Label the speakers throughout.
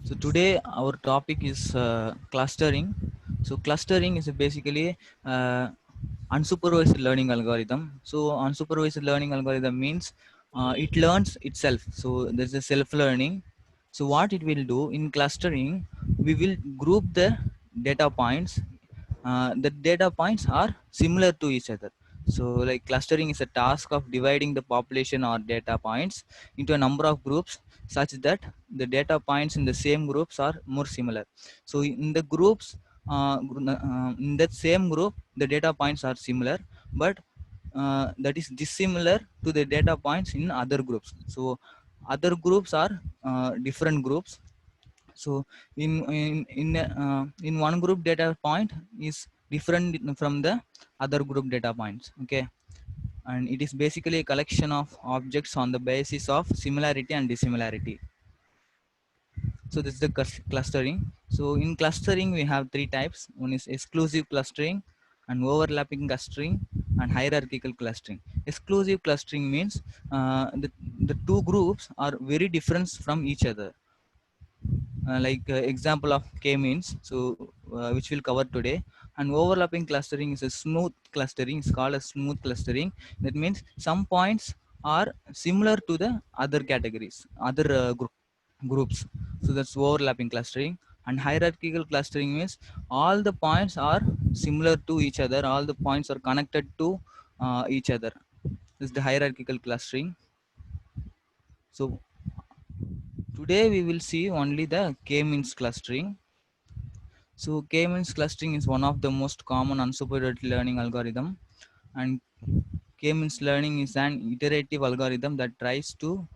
Speaker 1: So today our topic is clustering. So clustering is basically unsupervised learning algorithm. So unsupervised learning algorithm means it learns itself. So there's a self-learning. So what it will do in clustering, we will group the data points. The data points are similar to each other. So like clustering is a task of dividing the population or data points into a number of groups such that the data points in the same groups are more similar. So in the groups, in that same group, the data points are similar, but that is dissimilar to the data points in other groups. So other groups are different groups. So in one group data point is different from the other group data points. Okay, and it is basically a collection of objects on the basis of similarity and dissimilarity. So this is the clustering. So in clustering we have three types. One is exclusive clustering, and overlapping clustering, and hierarchical clustering. Exclusive clustering means the two groups are very different from each other. Example of k-means, so which we'll cover today. And overlapping clustering is a smooth clustering. It's called a smooth clustering. That means some points are similar to the other categories, other groups. So that's overlapping clustering. And hierarchical clustering means all the points are similar to each other, all the points are connected to each other. This is the hierarchical clustering. So today we will see only the k-means clustering. So K-means clustering is one of the most common unsupervised learning algorithm, and K-means learning is an iterative algorithm that tries to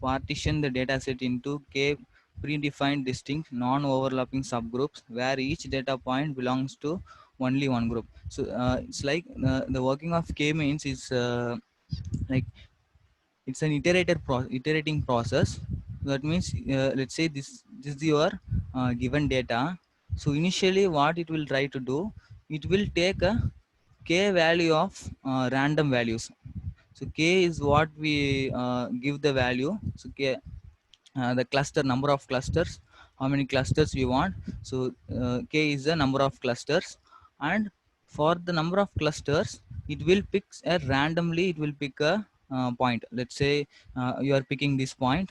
Speaker 1: partition the dataset into K predefined distinct non-overlapping subgroups where each data point belongs to only one group. So it's like the working of K-means is like it's an iterating process. That means let's say this is your given data. So initially what it will try to do, it will take a k value of random values. So k is what we give the value. So k, the cluster number of clusters, how many clusters we want. So k is the number of clusters, and for the number of clusters it will pick a randomly, it will pick a point. Let's say you are picking this point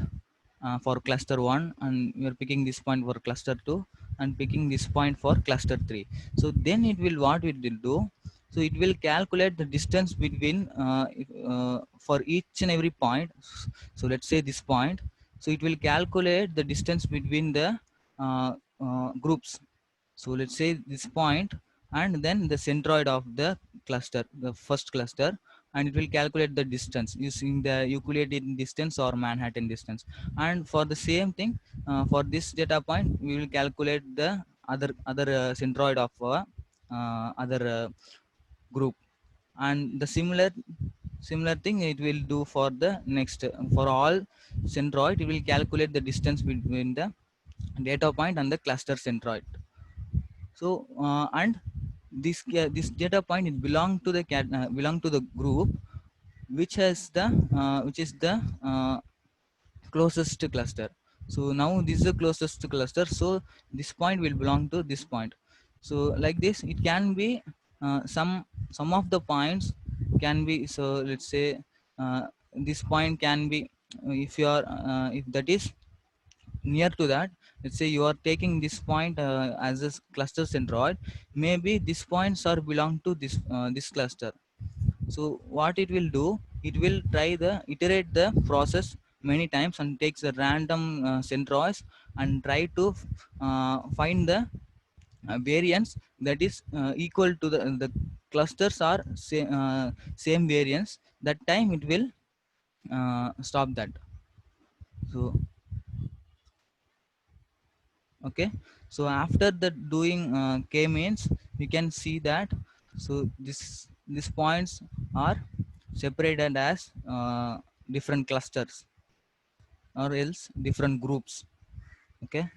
Speaker 1: for cluster 1, and you are picking this point for cluster 2, and picking this point for cluster 3. So then it will, what it will do, so it will calculate the distance between for each and every point. So let's say this point, so it will calculate the distance between the groups. So let's say this point, and then the centroid of the cluster, the first cluster, and it will calculate the distance using the Euclidean distance or Manhattan distance. And for the same thing, for this data point we will calculate the other centroid of other group. And the similar thing it will do for the next, for all centroid it will calculate the distance between the data point and the cluster centroid. So and this data point is belong to the group which has the which is the closest cluster. So now this is the closest cluster, so this point will belong to this point. So like this it can be some of the points can be. So let's say this point can be, if you are if that is near to that, let's say you are taking this point as a cluster centroid, maybe these points are belong to this cluster. So what it will do, it will try the iterate the process many times and takes a random centroids and try to find the variance that is equal to the clusters are same variance. That time it will stop that. So okay, so after the doing k means, you can see that. So these points are separated as different clusters or else different groups. Okay,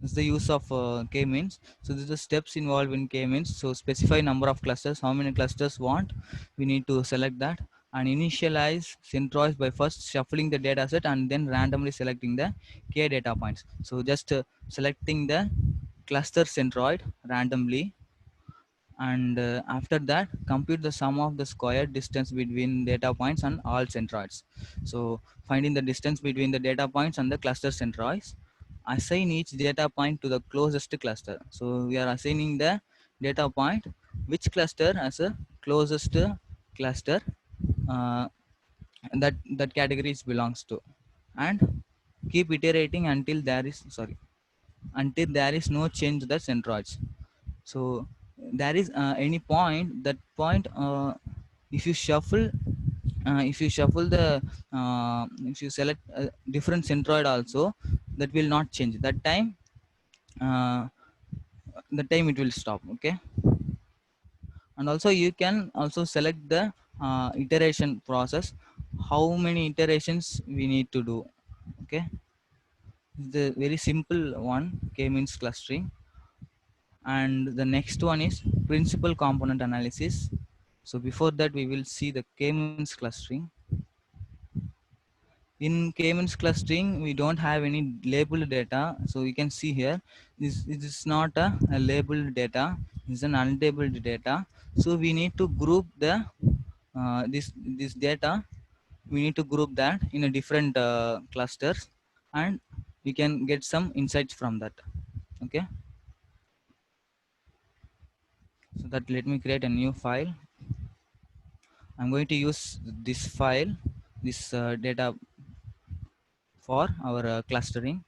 Speaker 1: this is the use of k means. So this is the steps involved in k means. So specify number of clusters, how many clusters want, we need to select that. and initialize centroids by first shuffling the data set and then randomly selecting the k data points. So just selecting the cluster centroid randomly, and after that compute the sum of the square distance between data points and all centroids. So finding the distance between the data points and the cluster centroids, assign each data point to the closest cluster. So we are assigning the data point which cluster as a closest cluster uh, that categories belongs to, and keep iterating until there is no change to the centroids. So there is any point that point, if you shuffle the if you select a different centroid also, that will not change that time. uh, the time it will stop. Okay. And also you can also select the iteration process, how many iterations we need to do. Okay. The very simple one, k-means clustering. And the next one is principal component analysis. So before that we will see the k-means clustering. In k-means clustering we don't have any labeled data. So you can see here, this is not a labeled data, it's an unlabeled data. So we need to group the this data, we need to group that in a different clusters, and we can get some insights from that. Okay. So that, let me create a new file. I'm going to use this file, this data for our clustering.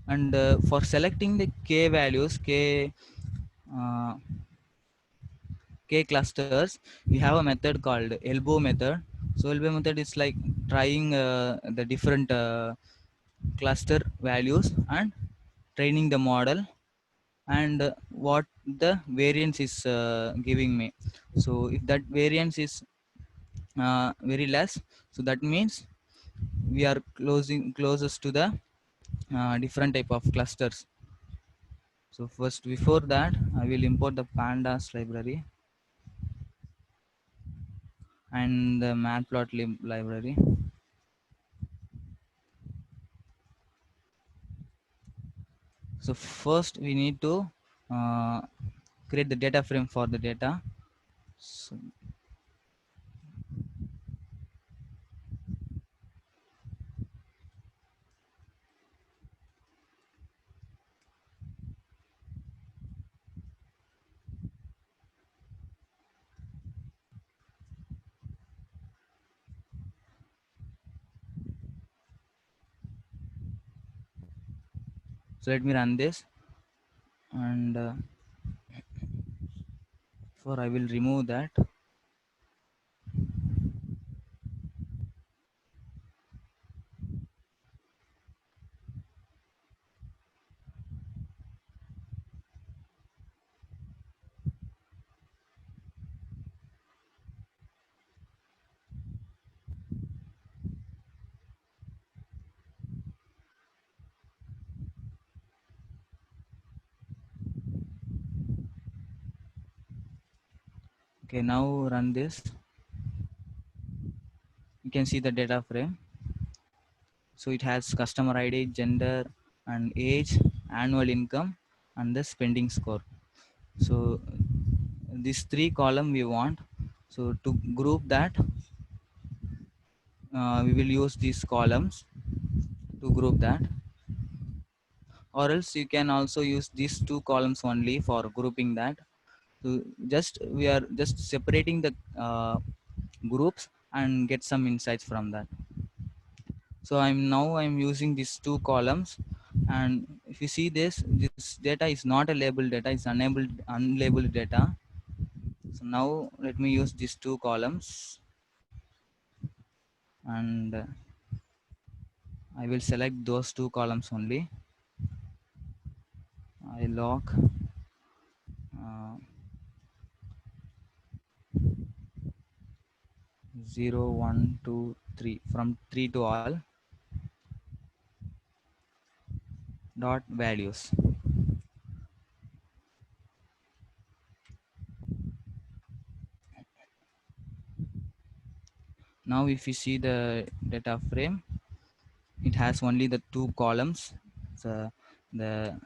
Speaker 1: And for selecting the k values, uh, k clusters, we have a method called elbow method. So elbow method is like trying the different cluster values and training the model, and what the variance is giving me. So if that variance is very less, so that means we are closest to the different type of clusters. So first, before that, I will import the pandas library and the matplotlib library. So first we need to uh, create the data frame for the data. So, so let me run this, and for I will remove that. Okay, now run this. You can see the data frame. So it has customer ID, gender, and age, annual income, and the spending score. So these three column we want. So to group that, we will use these columns to group that, or else you can also use these two columns only for grouping that. So just we are just separating the groups and get some insights from that. So I'm using these two columns, and if you see this data is not a labeled data, it's unlabeled data. So now let me use these two columns, and I will select those two columns only. I lock uh, 0 1 2 3 from 3 to all dot values. Now if you see the data frame, it has only the two columns, the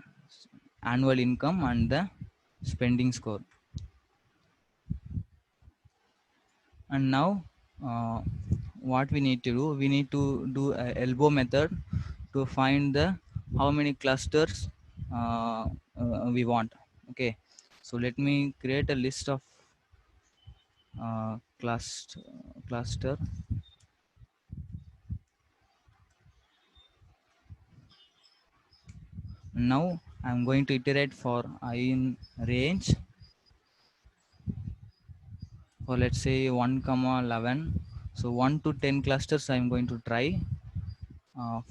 Speaker 1: annual income and the spending score. And now uh, what we need to do, we need to do a elbow method to find the how many clusters we want. Okay, so let me create a list of cluster. Now I'm going to iterate for I in range for, let's say, 1 comma 11. So 1 to 10 clusters I'm going to try.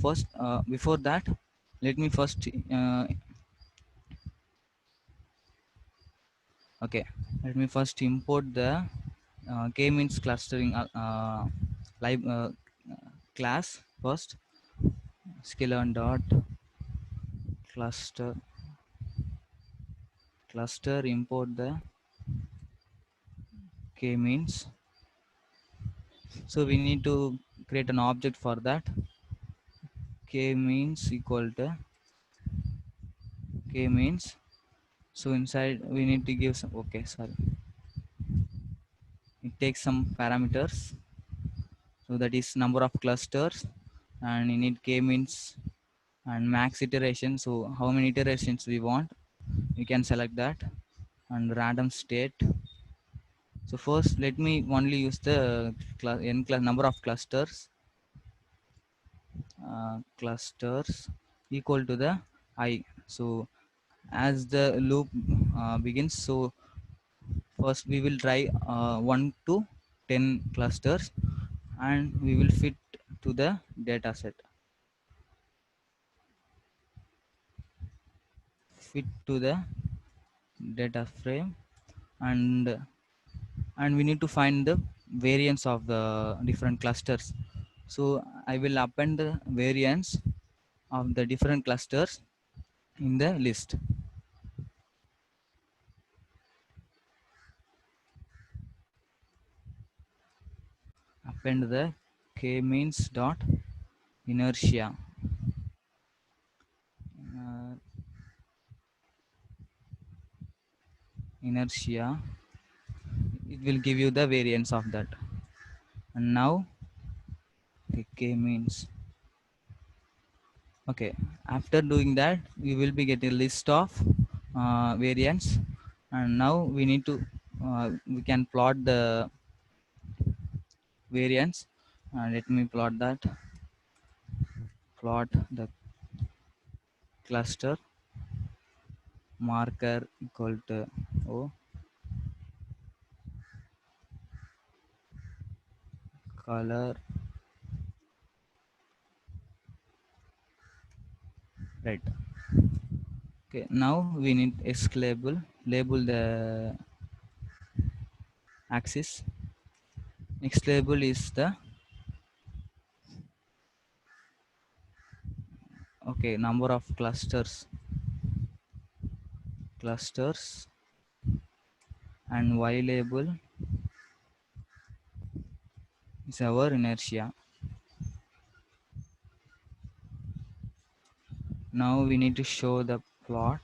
Speaker 1: First, before that, let me first okay, let me first import the k-means clustering class first. Sklearn dot cluster import the k-means. So we need to create an object for that. K-means equal to k-means. So inside we need to give some, okay, sorry, it takes some parameters. So that is number of clusters, and you need k-means and max iteration. So how many iterations we want, we can select that, and random state. So first let me only use the number of clusters equal to the I. So as the loop begins, so first we will try 1 to 10 clusters, and we will to the data set fit to the data frame, and we need to find the variance of the different clusters. So I will append the variance of the different clusters in the list. Append the k-means dot inertia. uh, Inertia, it will give you the variance of that. And now k-means, okay, after doing that we will be getting a list of variants. And now we need to we can plot the variance. Let me plot that. Plot the cluster marker equal to o color red. Okay, now we need x label the axis. Next label is the, okay, number of clusters, and y label is our inertia. Now we need to show the plot.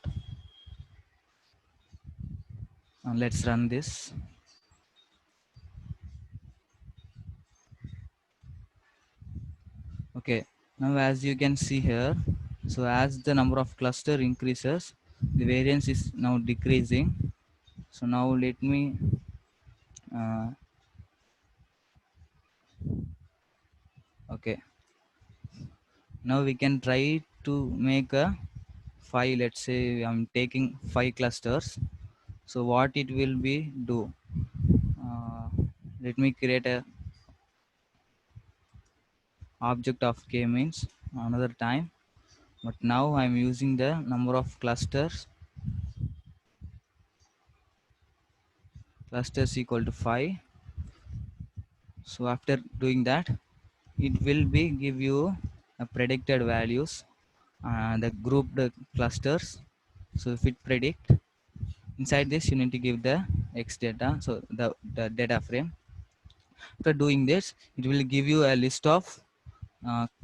Speaker 1: Let's run this. Okay, now as you can see here, so as the number of cluster increases, the variance is now decreasing. So now let me uh, okay, now we can try to make a 5. Let's say I'm taking 5 clusters. So what it will be do, uh, let me create a object of k-means another time, but now I'm using the number of clusters equal to 5. So after doing that, it will be give you a predicted values, the grouped clusters. So if it predict, inside this you need to give the x data, so the data frame. After doing this, it will give you a list of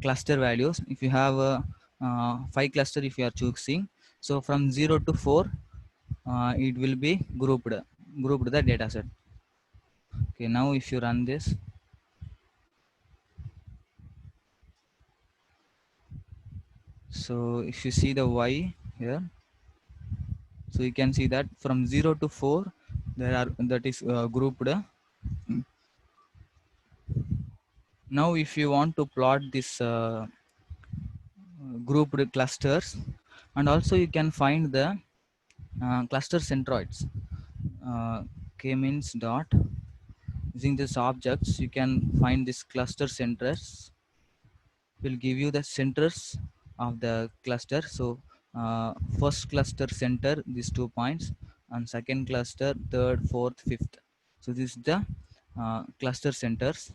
Speaker 1: cluster values. If you have a 5 cluster, if you are choosing, so from 0 to 4, it will be grouped the data set. Okay, now if you run this, so if you see the y here, so you can see that from 0 to 4 there are, that is grouped. Now if you want to plot this grouped clusters, and also you can find the cluster centroids. K-means dot, using this objects you can find this cluster centers, will give you the centers of the cluster. So first cluster center these 2 points, and second cluster third, fourth, fifth. So this is the cluster centers.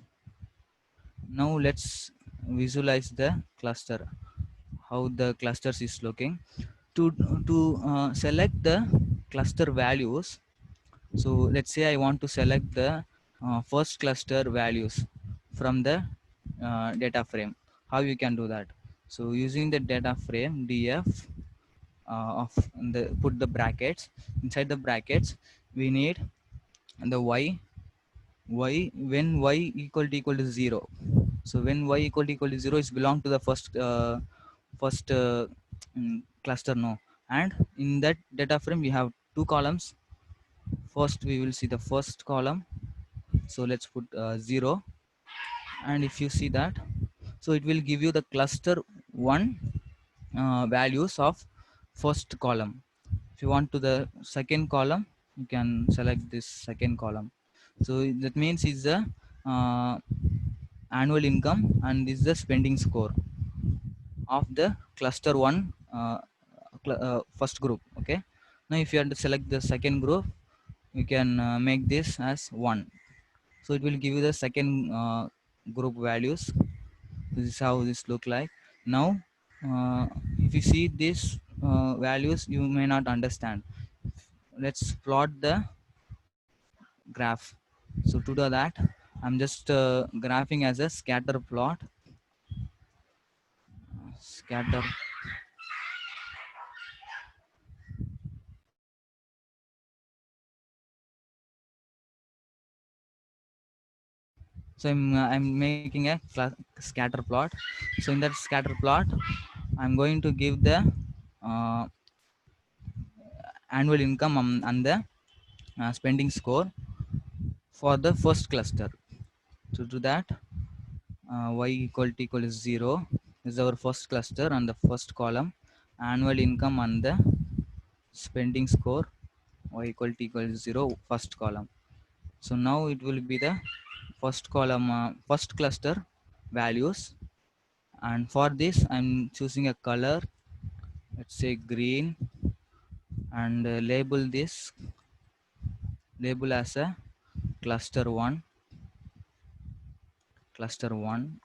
Speaker 1: Now let's visualize the cluster, how the clusters is looking. To select the cluster values, so let's say I want to select the first cluster values from the data frame. How you can do that? So using the data frame df of the, put the brackets. Inside the brackets we need the y when y equal to 0. So when y equal to 0 is belong to the first cluster, no. And in that data frame we have 2 columns. First we will see the first column, so let's put 0. And if you see that, so it will give you the cluster 1 values of first column. If you want to the second column, you can select this second column. So that means is the uh, annual income, and this is the spending score of the cluster 1 first group. Okay, now if you want to select the second group, you can make this as 1. So it will give you the second group values. This is how this look like. Now uh, if you see these values, you may not understand. Let's plot the graph. So to do that, I'm just graphing as a scatter plot. Scatter. So I'm making a scatter plot. So in that scatter plot, I'm going to give the uh, annual income and the spending score for the first cluster. To do that, y equal to 0 is our first cluster and the first column. Annual income and the spending score, y equal to 0 first column. So now it will be the first column, first cluster values. And for this I'm choosing a color, let's say green, and label as a cluster 1, cluster 1.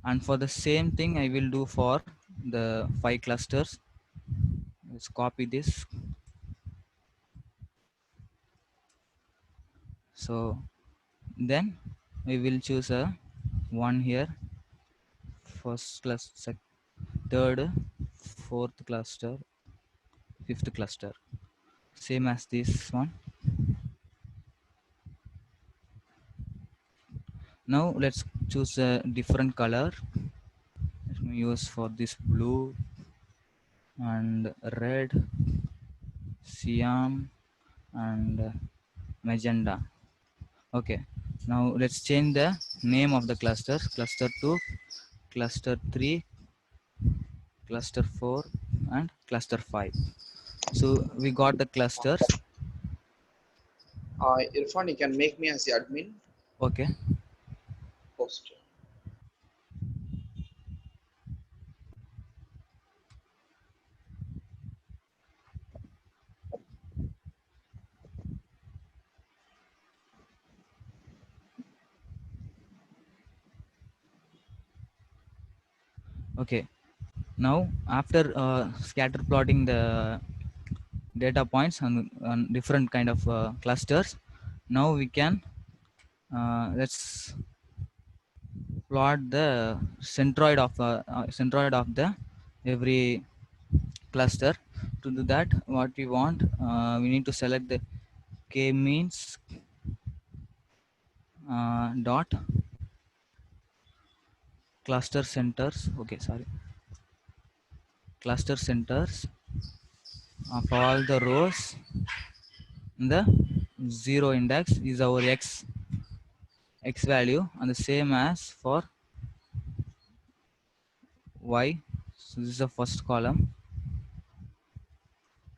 Speaker 1: And for the same thing I will do for the 5 clusters. Let's copy this. So then we will choose a 1 here, first cluster, third, fourth cluster, fifth cluster, same as this one. Now let's choose a different color. Let me use for this blue and red, cyan, and magenta. Okay, now let's change the name of the clusters. Cluster 2, cluster 3, cluster 4, and cluster 5. So we got the clusters.
Speaker 2: Irfan, you can make me as the admin.
Speaker 1: Okay,
Speaker 2: Post.
Speaker 1: Okay. Now after scatter plotting the data points on different kind of clusters, now we can let's plot the centroid of the every cluster. To do that, what we want, we need to select the k means dot cluster centers. Okay, sorry, cluster centers of all the rows in the zero index is our x value, and the same as for y. So this is the first column,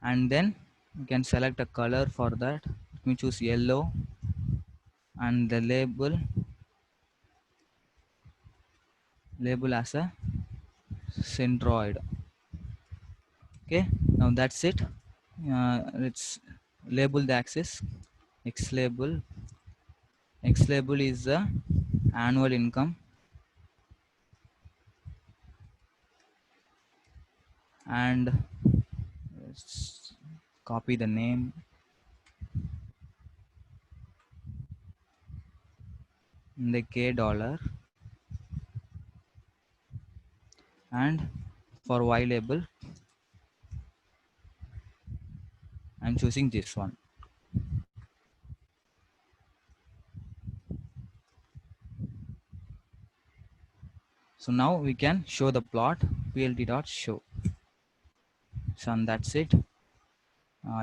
Speaker 1: and then you can select a color for that. Let me choose yellow, and the label as a centroid. Okay, now that's it. Let's label the axis. X label is the annual income, and let's copy the name, in the k dollar, and for y label I'm choosing this one. So now we can show the plot, plt dot show. So and that's it.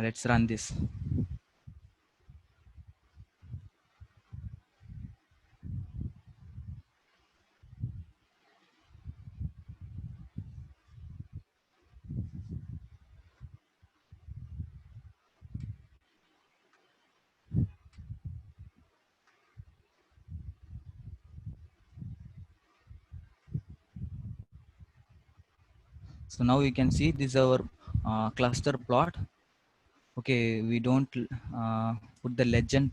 Speaker 1: Let's run this. So now you can see this is our cluster plot. Okay, we don't put the legend.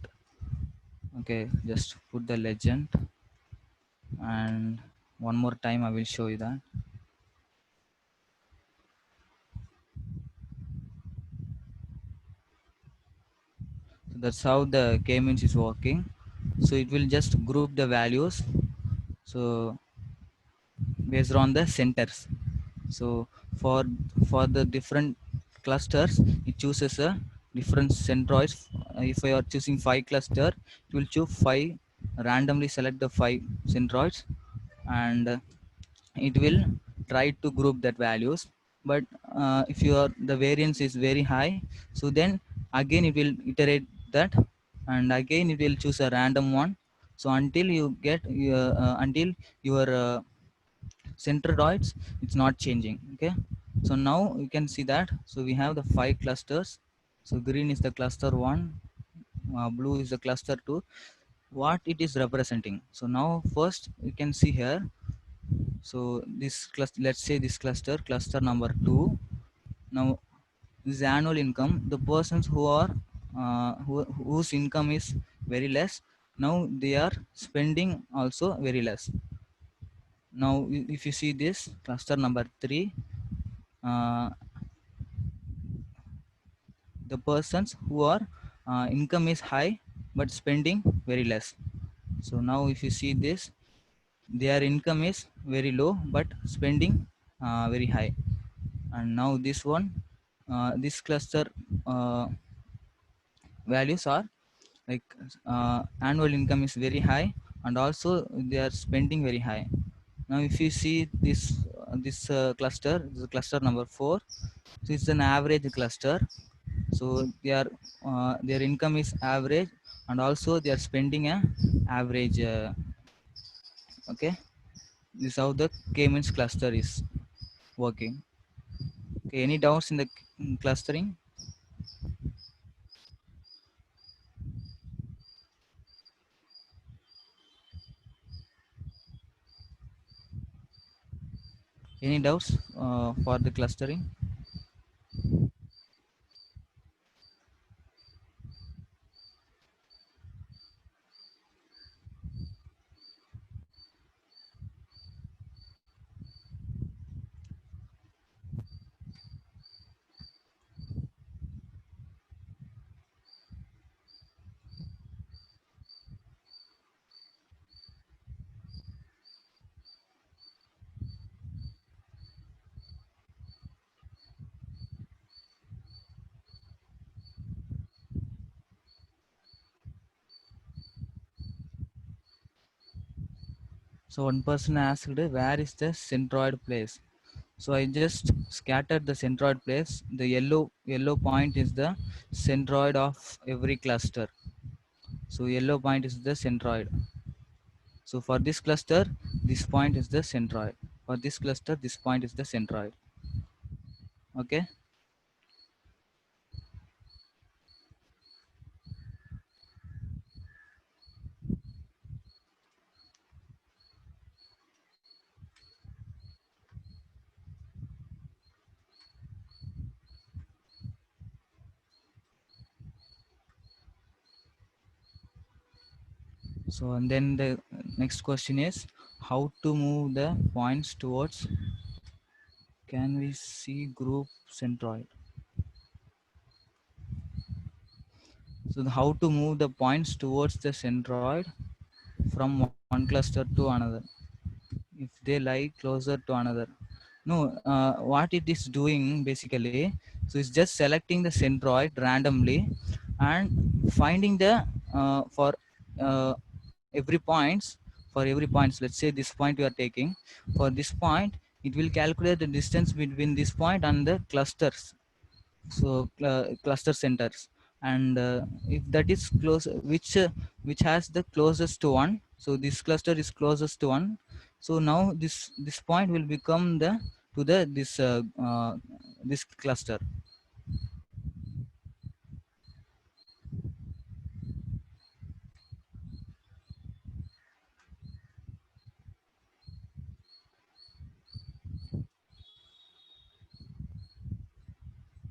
Speaker 1: Okay, just put the legend, and one more time I will show you that. So that's how the k-means is working. So it will just group the values, so based on the centers. So for the different clusters, it chooses a different centroids. If I are choosing 5 cluster, it will choose 5, randomly select the 5 centroids, and it will try to group that values. But if your the variance is very high, so then again it will iterate that, and again it will choose a random one. So until you get until your centroids, it's not changing. Okay, so now you can see that. So we have the 5 clusters. So green is the cluster 1, blue is the cluster 2, what it is representing. So now first you can see here. So this cluster, let's say this cluster number 2. Now this annual income, the persons who are whose income is very less, now they are spending also very less. Now if you see this cluster number 3, uh, the persons who are income is high but spending very less. So now if you see this, their income is very low but spending very high. And now this one, this cluster values are like annual income is very high, and also they are spending very high. Now if you see this cluster, this is cluster number 4. So it's an average cluster. So they are their income is average, and also they are spending a average. Okay, this is how the k-means cluster is working. Okay, any doubts in the clustering? Any doubts for the clustering? So one person asked, where is the centroid place? So I just scattered the centroid place. The yellow point is the centroid of every cluster. So yellow point is the centroid. So for this cluster, this point is the centroid. For this cluster, this point is the centroid. Okay. So and then the next question is how to move the points towards. Can we see group centroid? So how to move the points towards the centroid from one cluster to another if they lie closer to another. No, what it is doing basically, so it's just selecting the centroid randomly and finding the for uh, every points, for every points, let's say this point we are taking, for this point it will calculate the distance between this point and the clusters, so cluster centers, and if that is close, which has the closest to one, so this cluster is closest to one, so now this point will become the to the this cluster.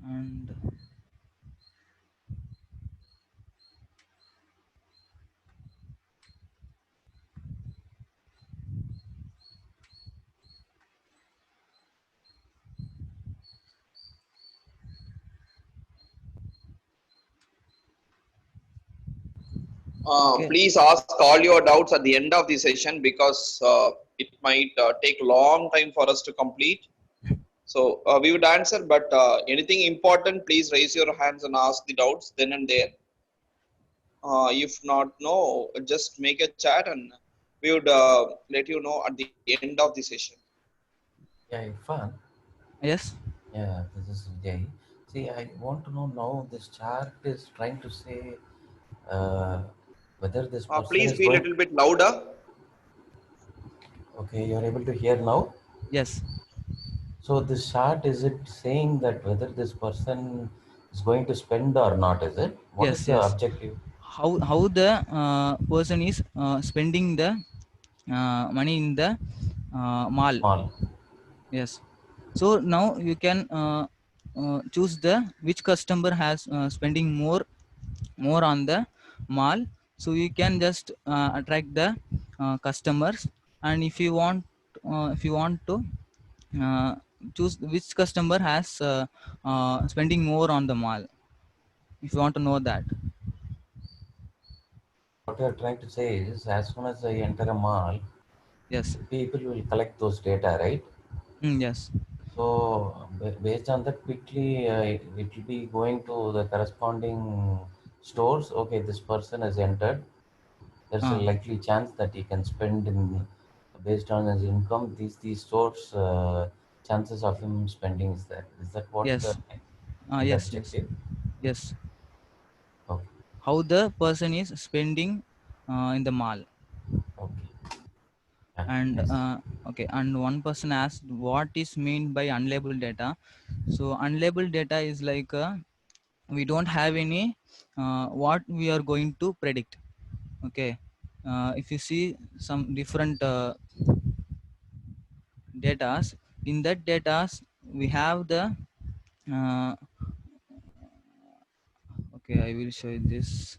Speaker 1: And okay.
Speaker 2: Please ask all your doubts at the end of the session because it might take a long time for us to complete. So we would answer, but anything important, please raise your hands and ask the doubts then and there. If not, no, just make a chat and we would let you know at the end of the session.
Speaker 3: Yeah, Irfan.
Speaker 1: Yes.
Speaker 3: Yeah, this is Vijay. See, I want to know now this chart is trying to say uh, whether this person
Speaker 2: Please
Speaker 3: is
Speaker 2: be a
Speaker 3: going.
Speaker 2: little bit louder.
Speaker 3: Okay, you're able to hear now.
Speaker 1: Yes.
Speaker 3: So this chart, is it saying that whether this person is going to spend or not? Is it? What is
Speaker 1: Yes.
Speaker 3: the
Speaker 1: Yes.
Speaker 3: objective?
Speaker 1: How the person is spending the money in the mall.
Speaker 3: Mall.
Speaker 1: Yes. So now you can choose the which customer has spending more on the mall, so you can just attract the customers, and if you want to uh, choose which customer has spending more on the mall, if you want to know that.
Speaker 3: What you're trying to say is, as soon as I enter a mall,
Speaker 1: Yes.
Speaker 3: people will collect those data, right?
Speaker 1: Yes.
Speaker 3: So based on that, quickly it will be going to the corresponding stores. Okay, this person has entered. There's a
Speaker 1: uh,
Speaker 3: likely chance that he can spend in based on his income. These stores chances of him spending is there. Is that what
Speaker 1: yes.
Speaker 3: is the
Speaker 1: Yes. Yes.
Speaker 3: objective?
Speaker 1: Yes.
Speaker 3: Okay,
Speaker 1: How the person is spending in the mall.
Speaker 3: okay, yeah,
Speaker 1: And
Speaker 3: nice.
Speaker 1: okay, and one person asked what is meant by unlabeled data. So unlabeled data is like we don't have any what we are going to predict. Okay. If you see some different datas, in that datas we have the uh, okay, I will show you this.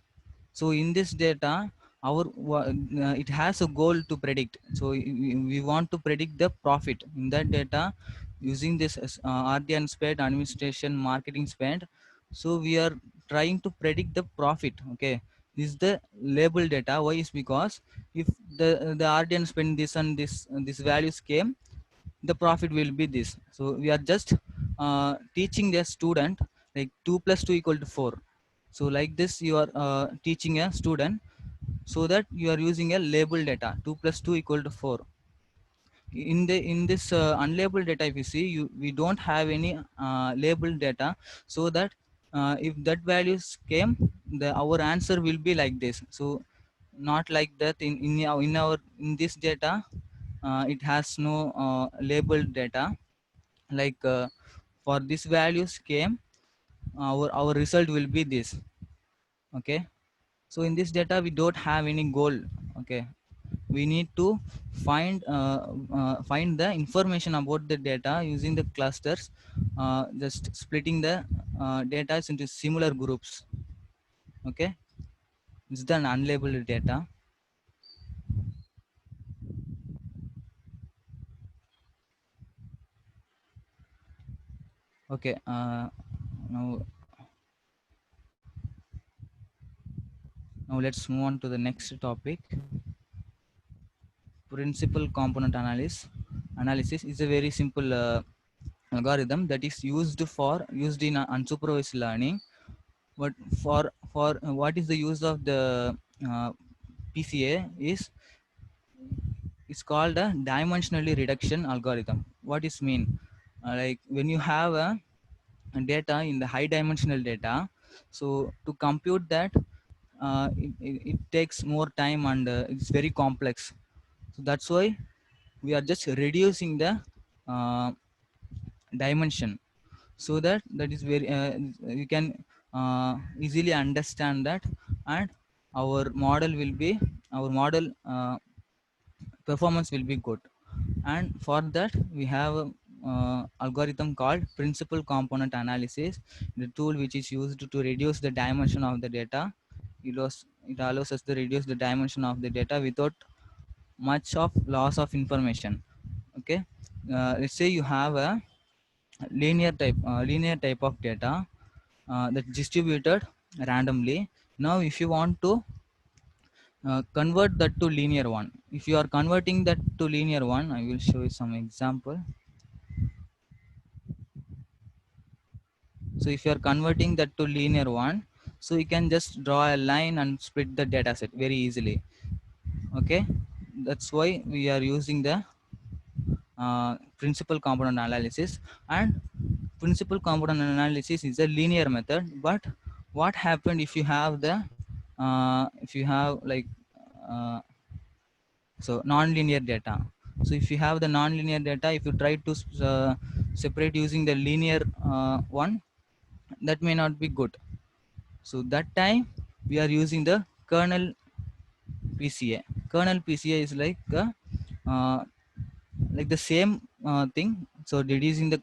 Speaker 1: So in this data, it has a goal to predict. So we want to predict the profit in that data using this as, RDN spend, administration, marketing spend. So we are trying to predict the profit. Okay, this is the label data. Why is because if the RDN spend this and this values came, the profit will be this. So we are just teaching the student like 2 plus 2 equal to 4. So like this you are teaching a student so that you are using a label data 2 plus 2 equal to 4. in this unlabeled data, if you see, we don't have any labeled data, so that if that values came, our answer will be like this. So not like that in this data. It has no labeled data, like for this values came, our result will be this. Okay, so in this data we don't have any goal. Okay, we need to find the information about the data using the clusters, just splitting the data into similar groups. Okay, it's the unlabeled data. Okay, now let's move on to the next topic. Principal component analysis is a very simple algorithm that is used in unsupervised learning. But for what is the use of the uh, PCA is, it's called a dimensionally reduction algorithm. What is mean? Like when you have a data in the high dimensional data, so to compute that, it takes more time, and it's very complex. So that's why we are just reducing the uh, dimension, so that is very you can easily understand that, and our model will be our model performance will be good. And for that we have a algorithm called principal component analysis, the tool which is used to reduce the dimension of the data. It allows us to reduce the dimension of the data without much of loss of information. Okay, let's say you have a linear type of data that's distributed randomly. Now if you want to convert that to linear one, if you are converting that to linear one, I will show you some example. So if you are converting that to linear one, so you can just draw a line and split the data set very easily. Okay, that's why we are using the principal component analysis. And principal component analysis is a linear method, but what happened if you have the if you have like uh, so non-linear data? So if you have the non-linear data, if you try to separate using the linear one, that may not be good. So that time we are using the kernel PCA. Kernel PCA is uh, like the same thing. So reducing the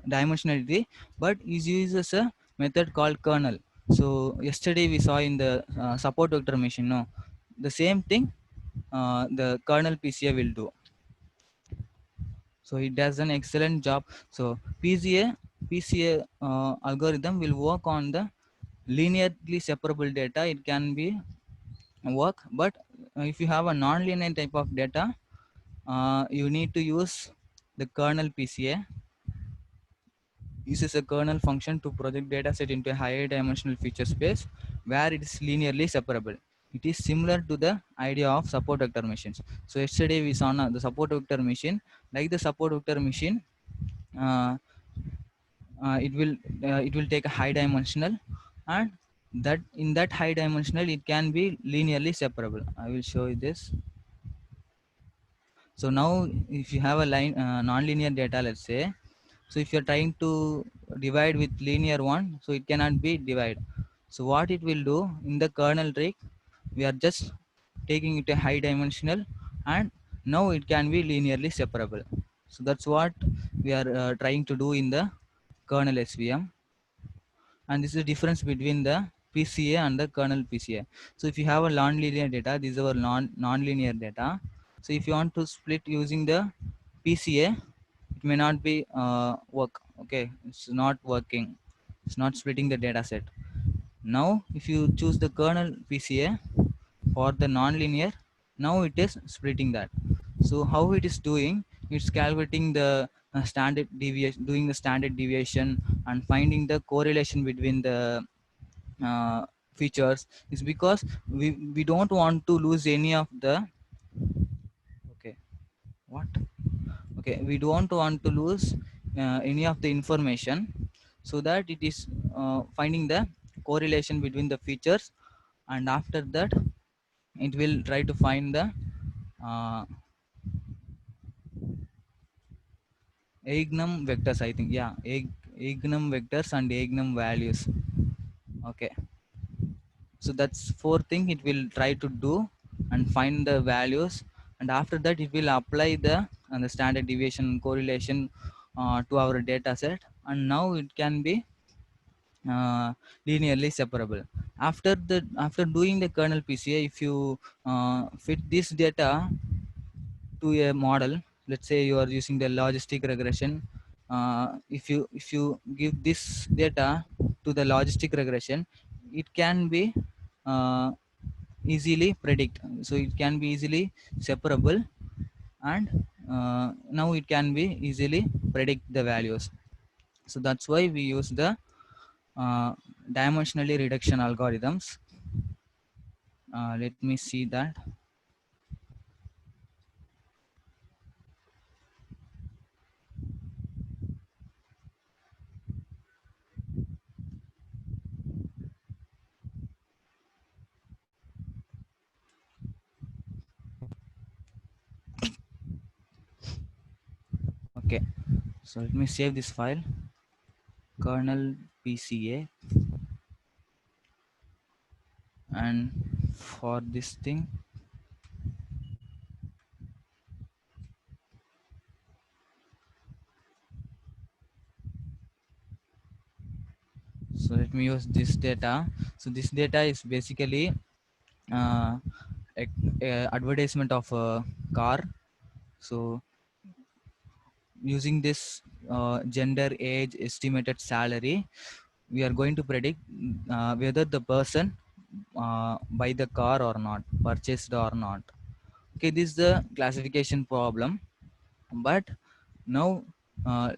Speaker 1: dimensionality, but is used as a method called kernel. So yesterday we saw in the support vector machine, no, the same thing the kernel PCA will do. So it does an excellent job. So PCA algorithm will work on the linearly separable data. It can be work, but if you have a non-linear type of data, you need to use the kernel PCA. Uses a kernel function to project data set into a higher dimensional feature space where it is linearly separable. It is similar to the idea of support vector machines. So yesterday we saw the support vector machine. Like the support vector machine, uh, it will take a high dimensional, and that in that high dimensional it can be linearly separable. I will show you this. So now if you have a line non-linear data, let's say, so if you're trying to divide with linear one, so it cannot be divided. So what it will do in the kernel trick, we are just taking it a high dimensional, and now it can be linearly separable. So that's what we are trying to do in the kernel SVM. And this is the difference between the PCA and the kernel PCA. So if you have a non-linear data, this is our non-linear data. So if you want to split using the PCA, it may not be work. Okay, it's not working. It's not splitting the data set. Now if you choose the kernel PCA for the non-linear, now it is splitting that. So how it is doing, it's calculating the standard deviation, doing the standard deviation, and finding the correlation between the uh, features. Is because we don't want to lose any of the, okay, what? Okay, we don't want to lose any of the information, so that it is finding the correlation between the features, and after that it will try to find the uh, eignum vectors, I think. Yeah, eignum vectors and eignum values. Okay, so that's four thing it will try to do and find the values, and after that it will apply the standard deviation correlation to our data set, and now it can be linearly separable. After doing the kernel PCA, if you fit this data to a model, let's say you are using the logistic regression, if you give this data to the logistic regression, it can be uh, easily predict, so it can be easily separable, and now it can be easily predict the values. So that's why we use the uh, dimensionally reduction algorithms. Let me see that. Okay, so let me save this file, kernel PCA, and for this thing, so let me use this data. So this data is basically uh, a advertisement of a car. So using this gender, age, estimated salary, we are going to predict whether the person buy the car or not, purchased or not. Okay, this is the classification problem. But now uh,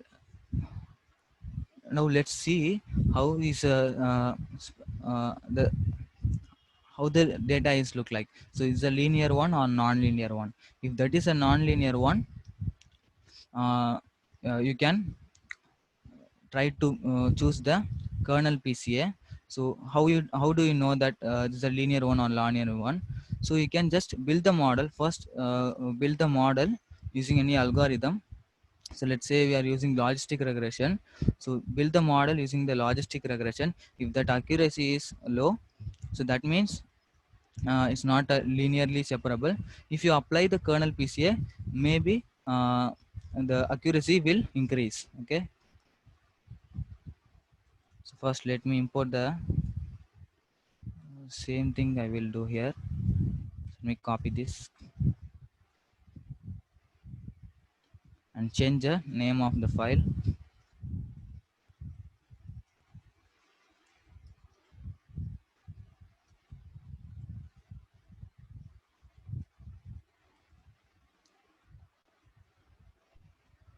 Speaker 1: now let's see how is the how the data is look like. So is a linear one or non-linear one? If that is a non-linear one, uh, you can try to choose the kernel PCA. So how do you know that this is a linear one or linear one? So you can just build the model first, build the model using any algorithm. So let's say we are using logistic regression. So build the model using the logistic regression. If that accuracy is low, so that means it's not linearly separable. If you apply the kernel PCA, maybe the accuracy will increase. Okay, so first let me import the same thing I will do here. Let me copy this and change the name of the file.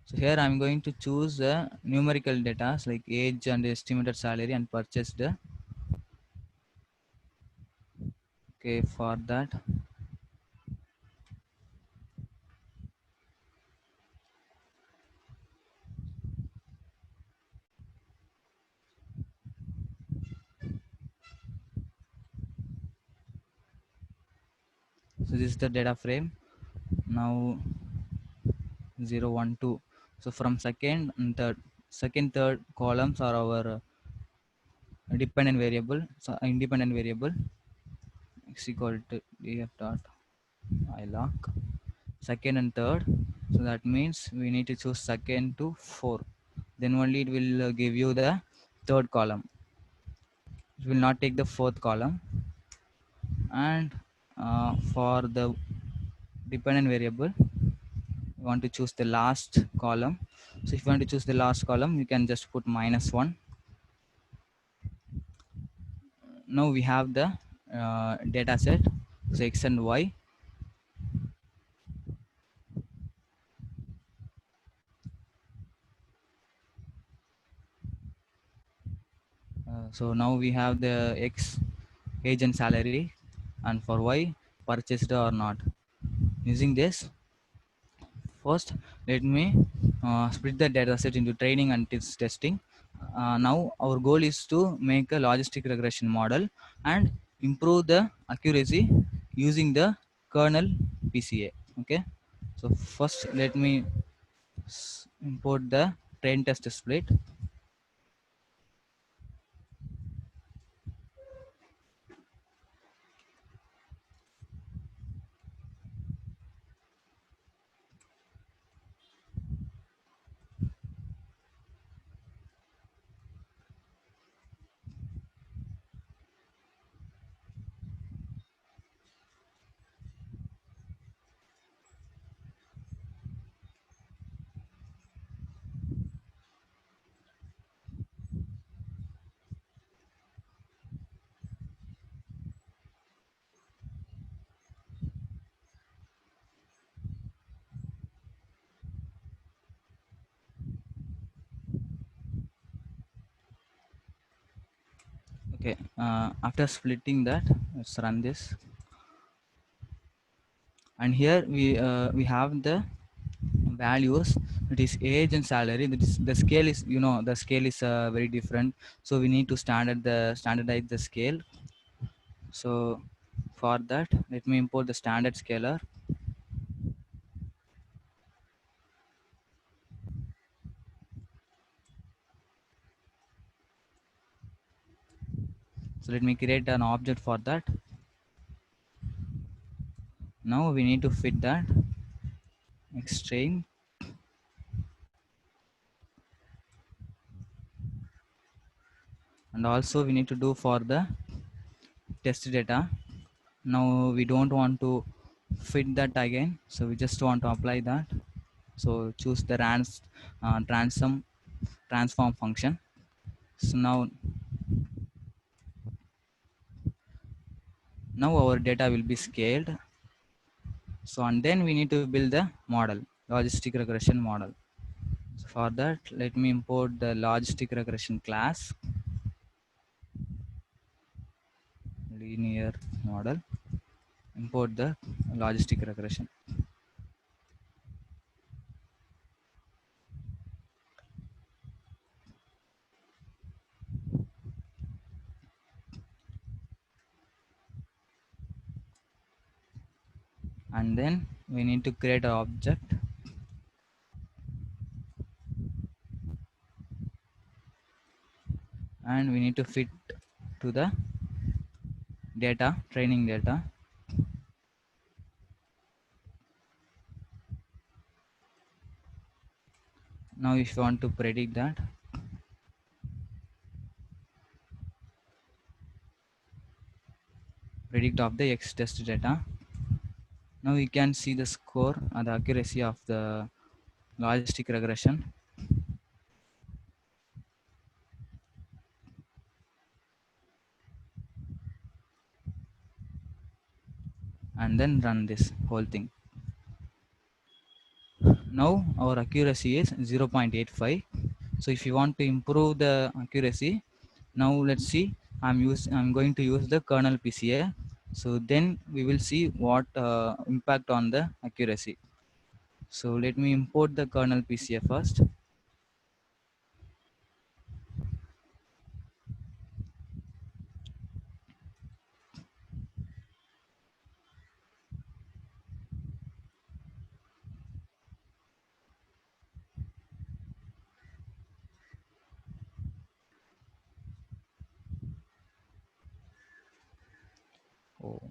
Speaker 1: So here I'm going to choose numerical data like age and estimated salary and purchased. Okay, for that, so this is the data frame. Now 0, 1, 2. So from second, third columns are our dependent variable, so independent variable x equal to df dot iloc second and third. So that means we need to choose second to 4, then only it will give you the third column. It will not take the fourth column. And for the dependent variable, you want to choose the last column. So if you want to choose the last column, you can just put -1. Now we have the data set, so x and y. So now we have the x, age and salary, and for y, purchased or not. Using this, First, let me split the data set into training and testing. Now our goal is to make a logistic regression model and improve the accuracy using the kernel PCA. Okay, so first let me import the train test split. Okay, after splitting that, let's run this. And here we have the values. It is age and salary. That is, the scale is, you know, the scale is very different, so we need to standardize the scale. So for that, let me import the standard scaler. So let me create an object for that. Now we need to fit that string, and also we need to do for the test data. Now we don't want to fit that again, so we just want to apply that. So choose the transform function. So now our data will be scaled. So and then we need to build the model, logistic regression model. So for that, let me import the logistic regression class, linear model. Import the logistic regression. And then we need to create an object, and we need to fit to the data, training data. Now if you want to predict that, predict of the X test data. Now you can see the score and the accuracy of the logistic regression, and then run this whole thing. Now our accuracy is 0.85. So if you want to improve the accuracy, now let's see. I'm going to use the kernel PCA. So then we will see what impact on the accuracy. So let me import the kernel PCA first. Oh,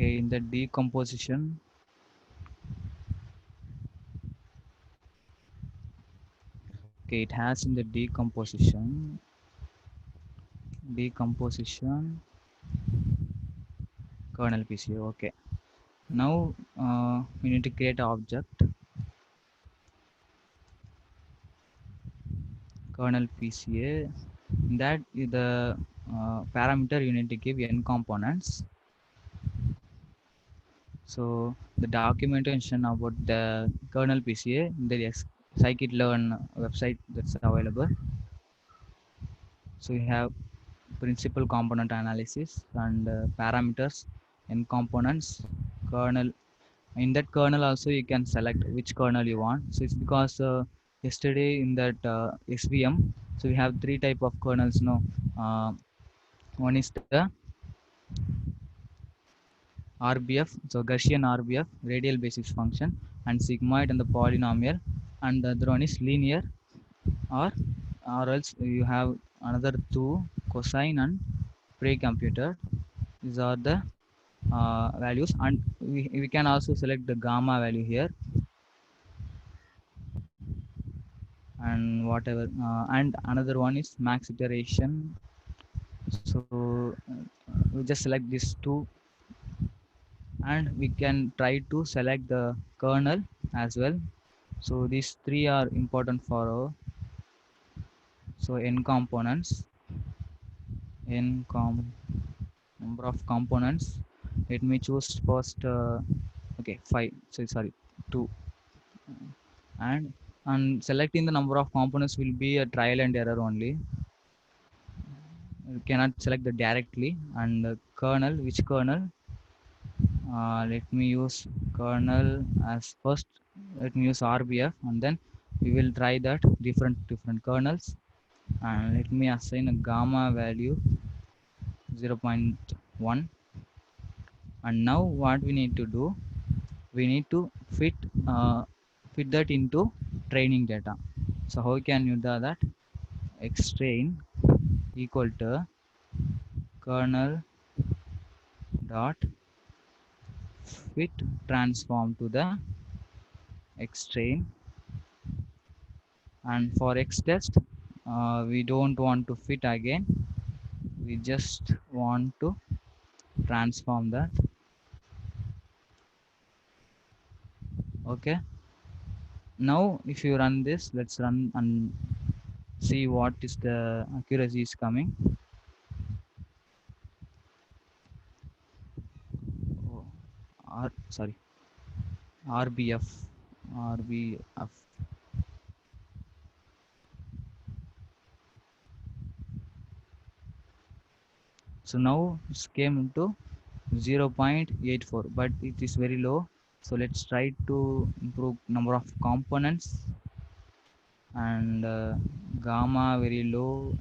Speaker 1: Okay, in the decomposition, okay, it has in the decomposition kernel PCA. Okay, now we need to create an object kernel PCA. That is the parameter you need to give n components. So the documentation about the kernel PCA, there is scikit-learn website that's available. So you have principal component analysis and parameters in components kernel. In that kernel also you can select which kernel you want. So it's because yesterday in that SVM, so we have three type of kernels. No, one is the RBF, so Gaussian RBF, radial basis function, and sigmoid and the polynomial, and the other one is linear, or else you have another two, cosine and pre-computed. These are the values, and we can also select the gamma value here, and whatever, and another one is max iteration. So we just select these two, and we can try to select the kernel as well. So these three are important for our, so n components, n com number of components. Let me choose first okay, 5, so sorry, 2. And selecting the number of components will be a trial and error only. You cannot select the directly. And the kernel, which kernel, let me use kernel as first. Let me use RBF, and then we will try that different kernels. And let me assign a gamma value 0.1. And now what we need to do, we need to fit that into training data. So how can you do that? Xtrain equal to kernel dot fit transform to the Xtrain. And for Xtest, we don't want to fit again, we just want to transform that. Okay, now if you run this, let's run and see what is the accuracy is coming. Oh, sorry, RBF. So now it came to 0.84, but it is very low. So let's try to improve number of components, and gamma very low.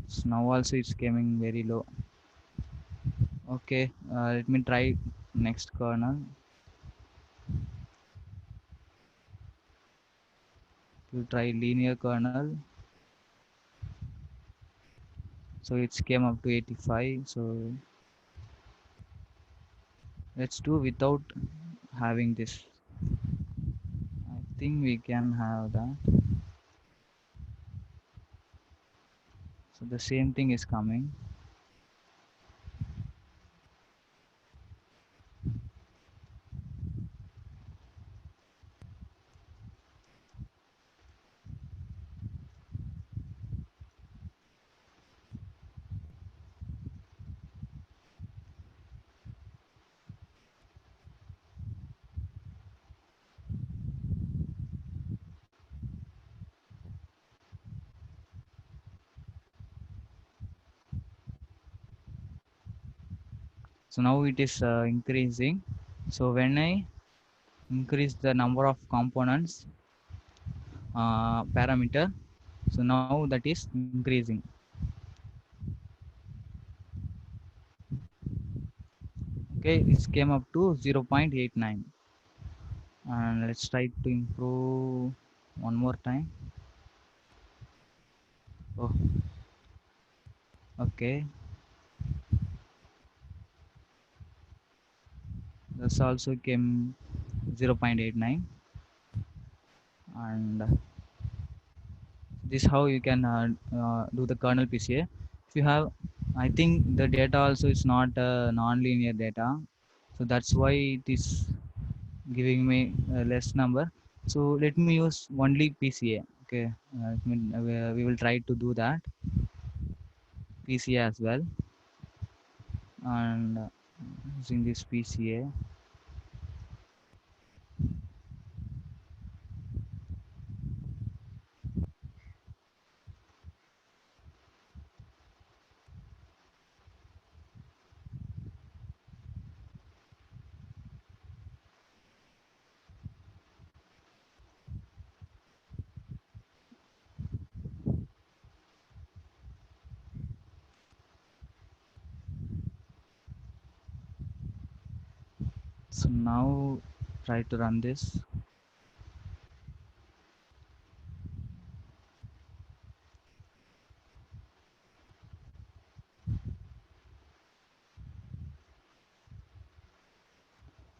Speaker 1: So now also it's coming very low. Okay, let me try next kernel. To try linear kernel, so it's came up to 85. So let's do without having this. I think we can have that. So the same thing is coming. So now it is increasing. So when I increase the number of components parameter, so now that is increasing. Okay, it came up to 0.89. And let's try to improve one more time. Oh, Okay, this also came 0.89, and this how you can do the kernel PCA. If you have, I think the data also is not non-linear data, so that's why it is giving me a less number. So let me use only PCA. Okay, we will try to do that PCA as well, and using this PCA. So now try to run this.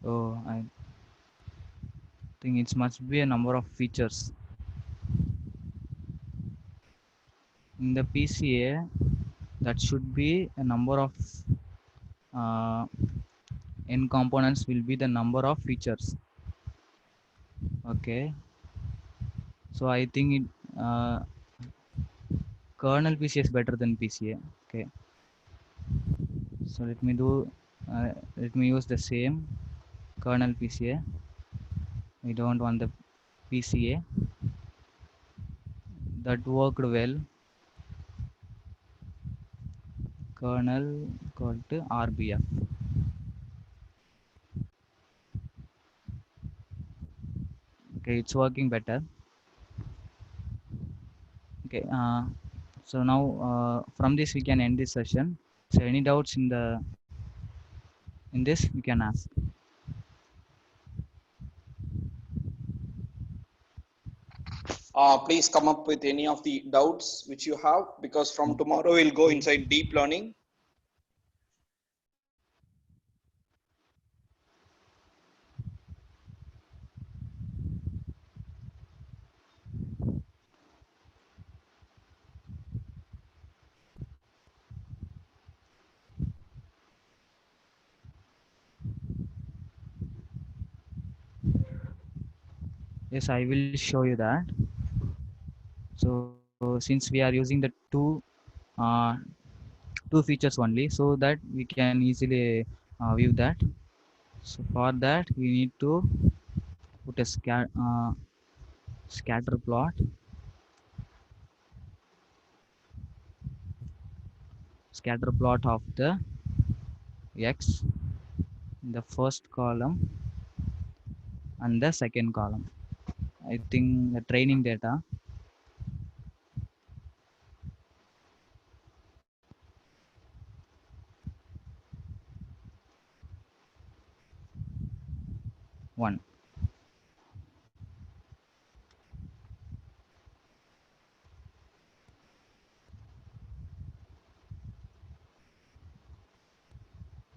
Speaker 1: Oh, I think it must be a number of features in the PCA. That should be a number of uh, n components will be the number of features. Okay, so I think it kernel PCA is better than PCA. Okay, so let me use the same kernel PCA. We don't want the PCA. That worked well. Kernel equal to RBF. Okay, it's working better. Okay, so now from this we can end this session. So any doubts in this you can ask.
Speaker 2: Please come up with any of the doubts which you have, because from tomorrow we'll go inside deep learning.
Speaker 1: Yes, I will show you that. So since we are using the uh, two features only, so that we can easily view that. So for that we need to put a scatter plot, of the x in the first column and the second column. I think the training data. One.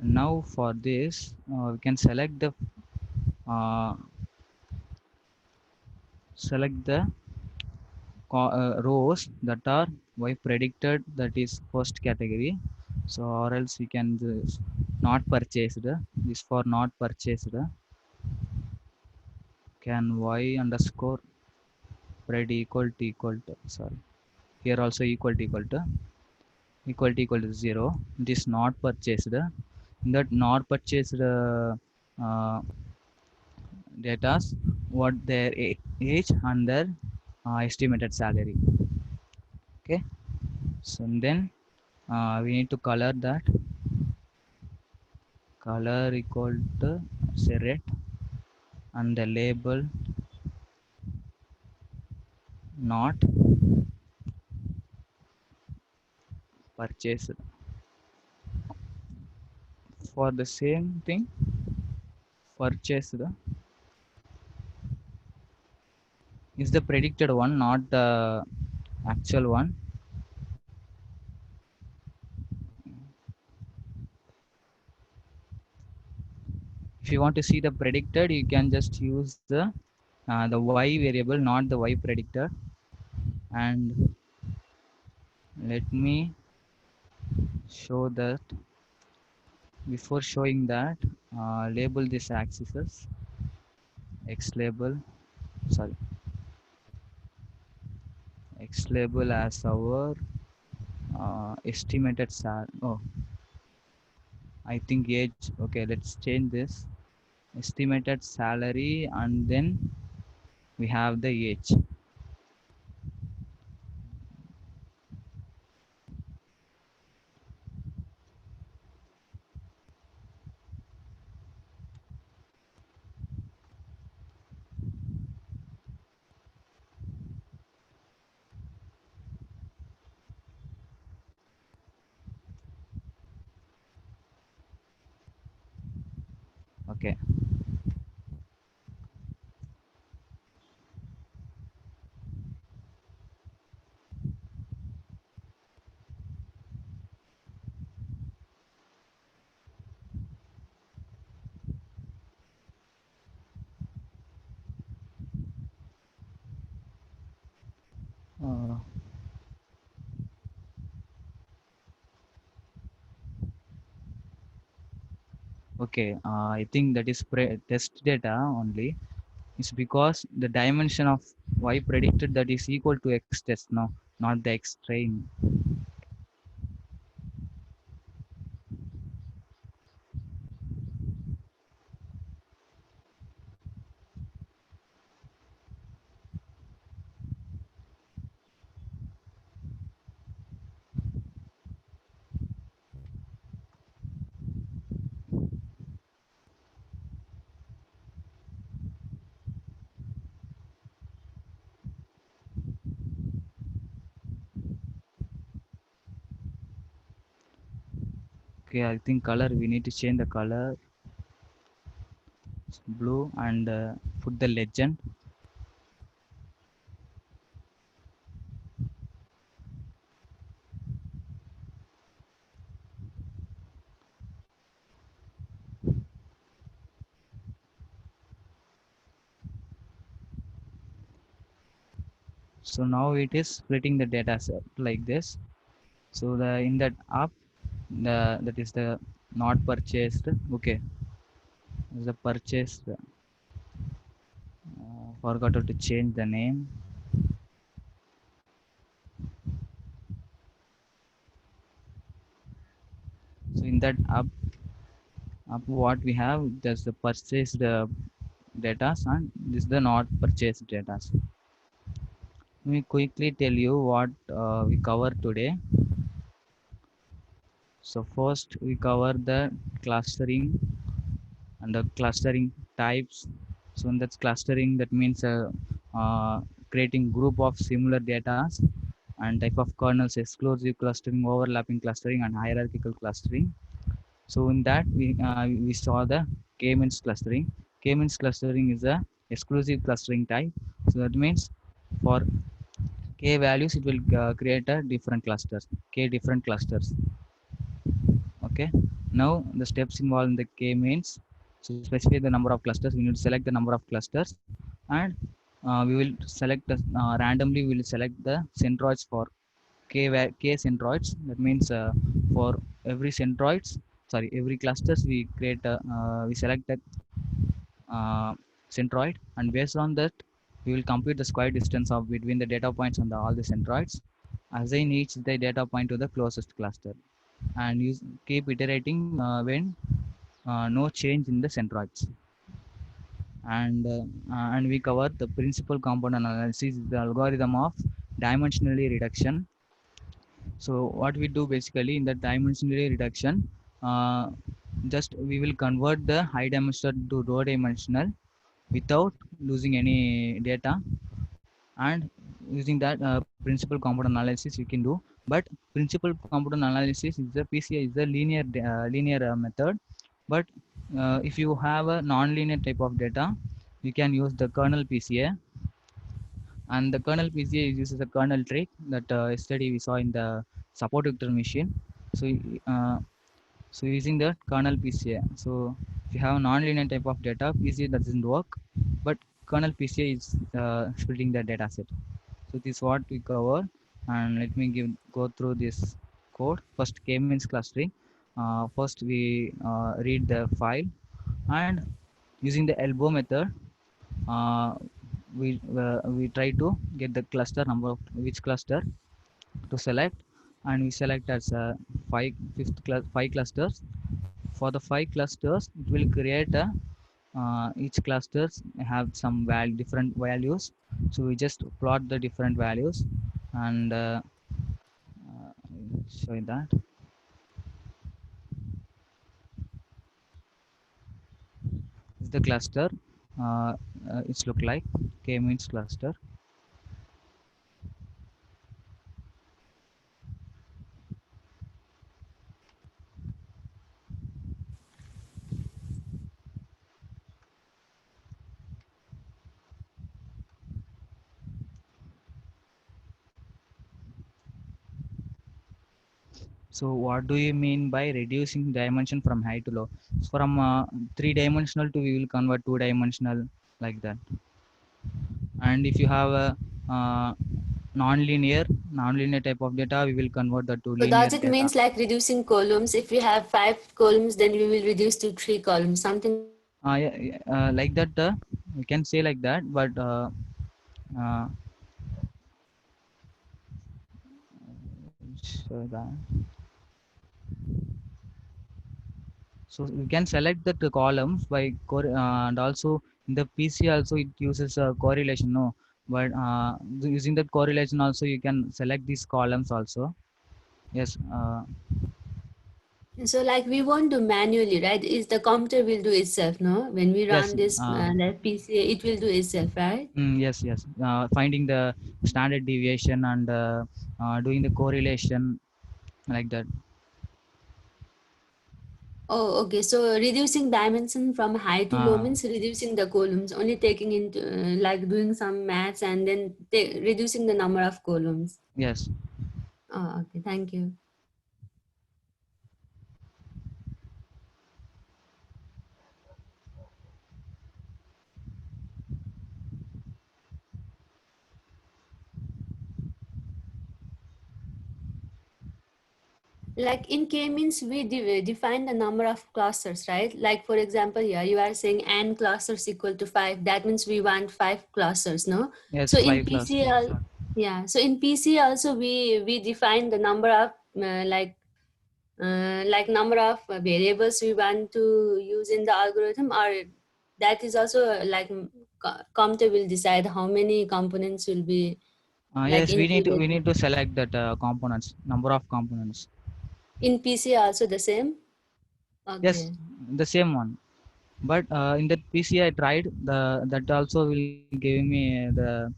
Speaker 1: Now for this, we can uh, select the rows that are y predicted, that is first category. So or else we can just not purchased. This for not purchased. Can y underscore pred equal to, sorry, here also equal to 0. This not purchased. That not purchased uh, datas, what their age and their estimated salary. Okay, so then we need to color that. Color equal to say red, and the label not purchased. For the same thing, purchased is the predicted one, not the actual one. If you want to see the predicted, you can just use the y variable, not the y predicted. And let me show that. Before showing that, label this axis as x label, sorry, x label as our estimated sal. Oh, I think age. Okay, let's change this. Estimated salary, and then we have the age. Okay. Uh, okay. I think that is test data only. It's because the dimension of y predicted that is equal to x test, no, not the x train. Okay, I think color, we need to change the color blue, and put the legend. So now it is splitting the data set like this. So the in that up, the that is the not purchased. Okay, is the purchased. Forgot to change the name. So in that up what we have, there's the purchased data, and this is the not purchased data. Let me quickly tell you what we cover today. So first we cover the clustering and the clustering types. So in that clustering, that means creating group of similar data, and type of kernels, exclusive clustering, overlapping clustering, and hierarchical clustering. So in that we saw the k-means clustering. K-means clustering is a exclusive clustering type. So that means for k values, it will create a different clusters, k different clusters. Okay. Now the steps involved in the k-means. So specify the number of clusters. We need to select the number of clusters, and we will select the randomly. We will select the centroids for k centroids. That means for every centroids, sorry, every clusters, we create we select that uh, centroid, and based on that we will compute the square distance of between the data points on all the centroids, assign each the data point to the closest cluster, and use keep iterating when no change in the centroids. And we cover the principal component analysis, the algorithm of dimensionally reduction. So what we do basically in the dimensionally reduction, uh, just we will convert the high dimensional to low dimensional without losing any data, and using that principal component analysis we can do. But principal component analysis is the PCA is the linear method. But if you have a non-linear type of data, you can use the kernel PCA. And the kernel PCA uses a kernel trick that yesterday we saw in the support vector machine. So uh, so using the kernel PCA, so you have a non-linear type of data, PCA doesn't work, but kernel PCA is splitting the data set. So this is what we cover, and let me go through this code. First, k-means clustering. First, we read the file, and using the elbow method, uh, we try to get the cluster number of which cluster to select, and we select as five clusters. For the five clusters, it will create a each clusters have some different values, so we just plot the different values, and show that. Is the cluster, it's look like k means cluster. So what do you mean by reducing dimension from high to low? From three-dimensional to we will convert two-dimensional, like that. And if you have a uh, non-linear type of data, we will convert that to
Speaker 4: So
Speaker 1: linear
Speaker 4: does it
Speaker 1: data.
Speaker 4: means like reducing columns? If we have 5 columns, then we will reduce to 3 columns, something.
Speaker 1: Like that, we can say like that, but uh, so that. So we can select the columns by and also in the PC also it uses a correlation, no, but using that correlation also you can select these columns also. Yes.
Speaker 4: So like we won't do manually, right? Is the computer will do itself, no? When we
Speaker 1: Yes.
Speaker 4: run this like PCA, it will do itself, right?
Speaker 1: Yes. Finding the standard deviation and doing the correlation, like that.
Speaker 4: Oh, okay. So reducing dimension from high to low
Speaker 1: Uh,
Speaker 4: means reducing the columns, only taking into like doing some maths and then reducing the number of columns.
Speaker 1: yes.
Speaker 4: Oh, okay. Thank you. Like in K means we define the number of clusters, right? Like for example, here you are saying n clusters equal to 5. That means we want 5 clusters, no?
Speaker 1: Yes.
Speaker 4: So in
Speaker 1: Five
Speaker 4: PC,
Speaker 1: clusters.
Speaker 4: yeah. So in PC also we define the number of like number of variables we want to use in the algorithm, or that is also like computer will decide how many components will be like
Speaker 1: Yes, we
Speaker 4: included.
Speaker 1: need to select that components, number of components.
Speaker 4: In PC also the same.
Speaker 1: Yes,
Speaker 4: Okay.
Speaker 1: the same one. But in that PC I tried that also will give me the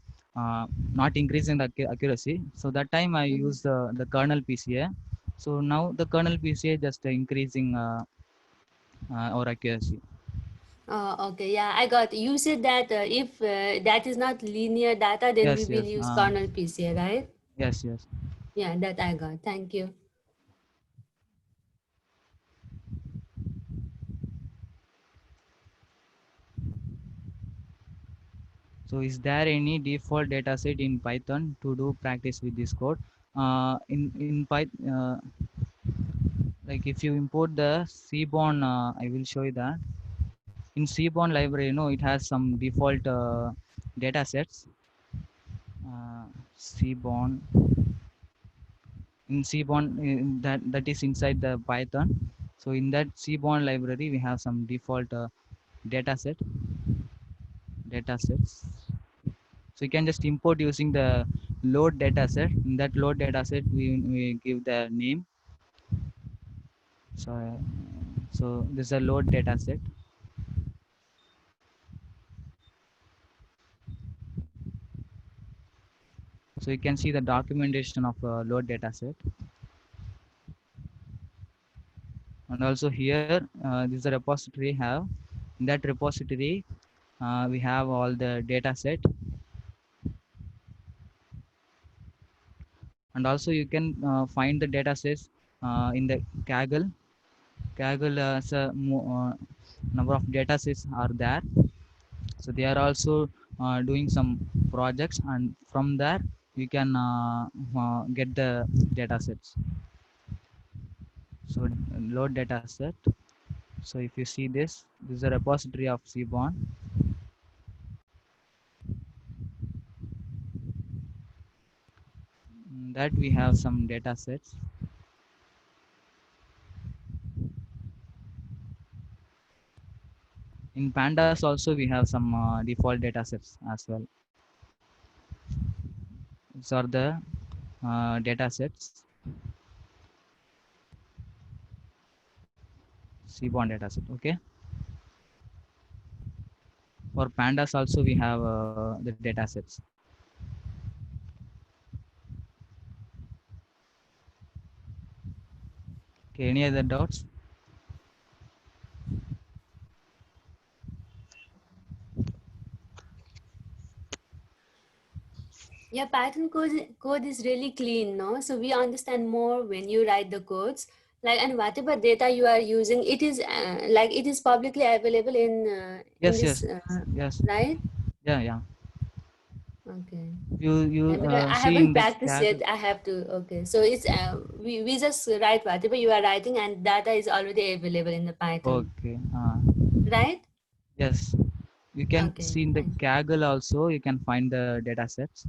Speaker 1: not increasing the accuracy. So that time I
Speaker 4: Mhm.
Speaker 1: used the kernel PCA. So now the kernel PCA just increasing our accuracy.
Speaker 4: Okay, yeah, I got. You said that if that is not linear data, then we
Speaker 1: Yes,
Speaker 4: will
Speaker 1: yes,
Speaker 4: use kernel PCA, right?
Speaker 1: yes.
Speaker 4: Yeah, that I got. Thank you.
Speaker 1: So is there any default data set in Python to do practice with this code? In Python, like if you import the Seaborn, I will show you that. In Seaborn library, it has some default data sets. Seaborn in Seaborn, that is inside the Python. So in that Seaborn library, we have some default data sets. So you can just import using the load data set. In that load data set, we give the name. So this is a load data set. So you can see the documentation of load data set. And also here, this is a repository have. In that repository, we have all the data set, and also you can find the data sets in the Kaggle. Kaggle number of data sets are there. So they are also doing some projects, and from there you can get the data sets. So load data set. So if you see this is a repository of Seaborn. In that we have some data sets. In pandas also we have some default data sets as well. These are the data sets, Seaborn data set. Okay. For pandas also we have the data sets. Okay, any other doubts?
Speaker 4: Yeah, Python code is really clean, no? So we understand more when you write the codes. Like, and whatever data you are using, it is like it is publicly available in
Speaker 1: Yes,
Speaker 4: this,
Speaker 1: yes, yes.
Speaker 4: right?
Speaker 1: Yeah, yeah.
Speaker 4: Okay.
Speaker 1: You
Speaker 4: Yeah, because I
Speaker 1: see in
Speaker 4: haven't
Speaker 1: the
Speaker 4: practiced yet.
Speaker 1: Kaggle.
Speaker 4: I have to. Okay, so it's we just write whatever you are writing, and data is already available in the Python,
Speaker 1: Okay.
Speaker 4: right?
Speaker 1: Yes. You can
Speaker 4: Okay,
Speaker 1: see in the
Speaker 4: fine.
Speaker 1: Kaggle also. You can find the data sets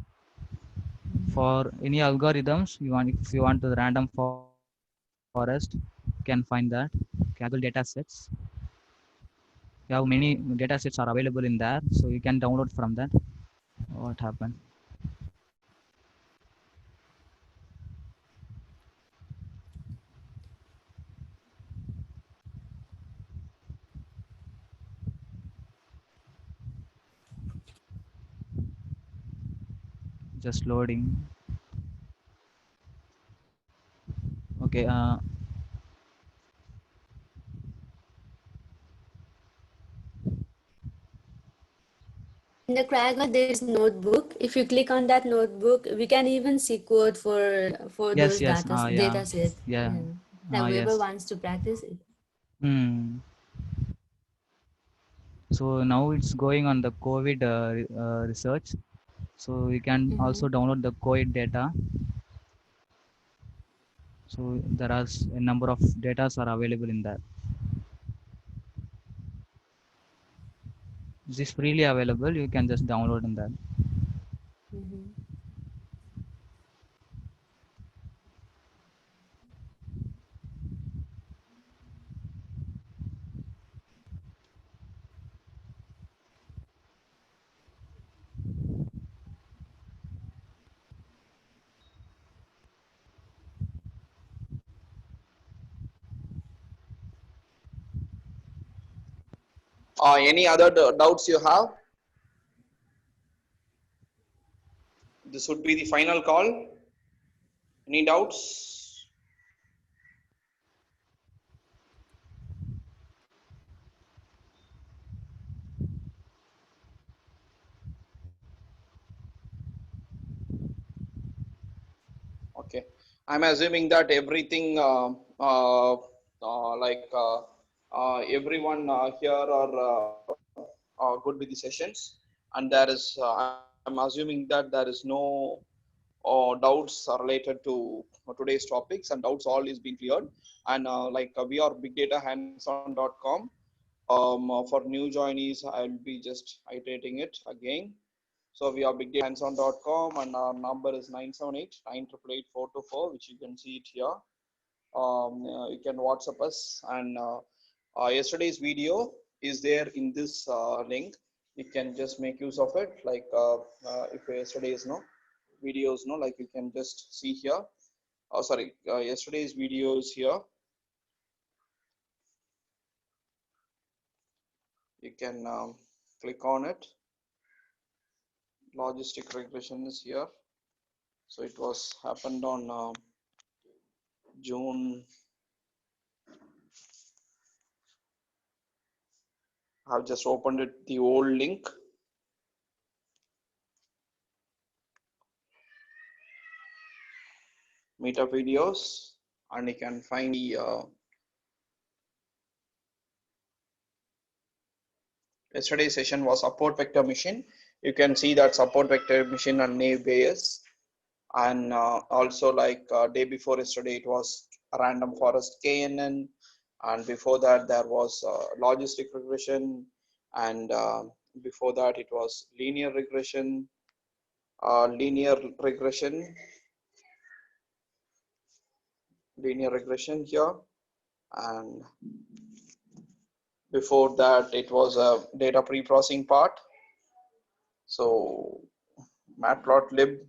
Speaker 4: Mhm.
Speaker 1: for any algorithms you want. If you want the random forest, you can find that Kaggle data sets. You have many data sets are available in there, so you can download from that. What happened? Just loading. Okay.
Speaker 4: In the Kaggle, there is notebook. If you click on that notebook, we can even see code for
Speaker 1: Yes,
Speaker 4: those
Speaker 1: yes. Yeah.
Speaker 4: data set.
Speaker 1: Yeah.
Speaker 4: Yeah, like whoever
Speaker 1: Yes.
Speaker 4: wants to practice it.
Speaker 1: Hmm. So now it's going on the COVID research. So you can
Speaker 4: Mm-hmm.
Speaker 1: also download the COVID data. So there are a number of data are available in that. This is freely available. You can just download in that.
Speaker 4: Mm-hmm.
Speaker 2: Any other doubts you have? This would be the final call. Any doubts? Okay, I'm assuming that everything everyone here are good with the sessions, and there is I'm assuming that there is no doubts are related to today's topics, and doubts all is being cleared. And we are bigdatahandson.com. For new joinees, I'll be just iterating it again. So we are bigdatahandson.com, and our number is 978-988-424, which you can see it here. You can WhatsApp us, and yesterday's video is there in this link. You can just make use of it. If yesterday's videos, like you can just see here. Sorry, yesterday's video is here. You can click on it. Logistic regression is here. So it was happened on June. I've just opened it, the old link. Meetup videos, and you can find the Yesterday's session was support vector machine. You can see that support vector machine on Naive Bayes. And also like day before yesterday, it was random forest KNN. And before that, there was logistic regression. And before that, it was linear regression. Linear regression here. And before that, it was a data pre-processing part. So matplotlib,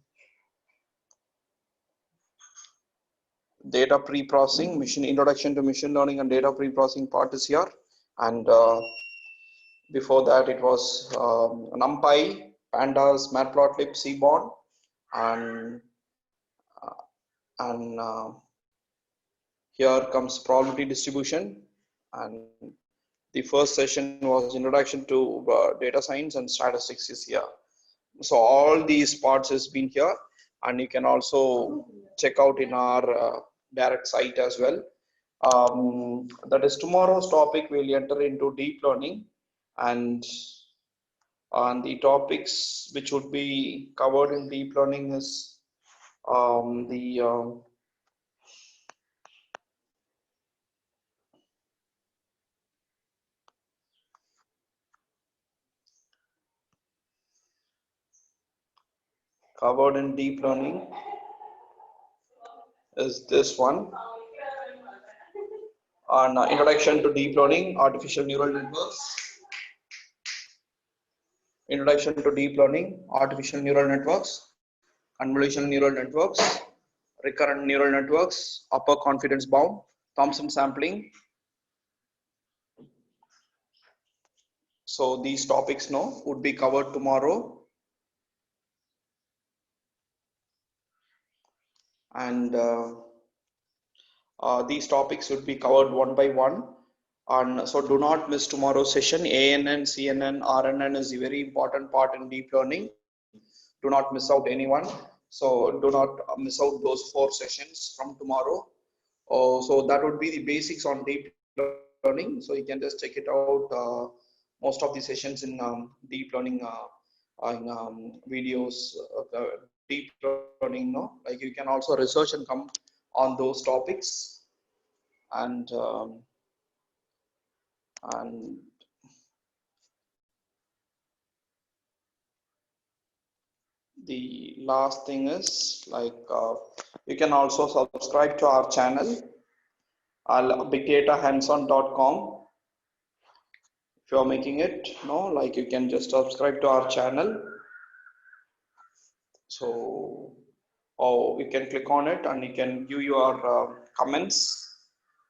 Speaker 2: data pre-processing, introduction to machine learning and data pre-processing part is here. And before that, it was NumPy, Pandas, Matplotlib, Seaborn, and here comes probability distribution. And the first session was introduction to data science and statistics is here. So all these parts has been here, and you can also check out in our direct site as well. That is tomorrow's topic. We'll enter into deep learning, and on the topics which would be covered in deep learning is covered in deep learning is this one on introduction to deep learning, artificial neural networks. Introduction to deep learning, artificial neural networks, convolutional neural networks, recurrent neural networks, upper confidence bound, Thompson sampling. So these topics now would be covered tomorrow. And these topics would be covered one by one. And so do not miss tomorrow's session. ANN, CNN, RNN is a very important part in deep learning. Do not miss out anyone. So do not miss out those 4 sessions from tomorrow. So that would be the basics on deep learning. So you can just check it out. Most of the sessions in deep learning videos, deep learning, no? Like you can also research and come on those topics. And the last thing is like you can also subscribe to our channel, bigdatahandson.com. If you are making it, no, like you can just subscribe to our channel. So, you can click on it and you can view your comments.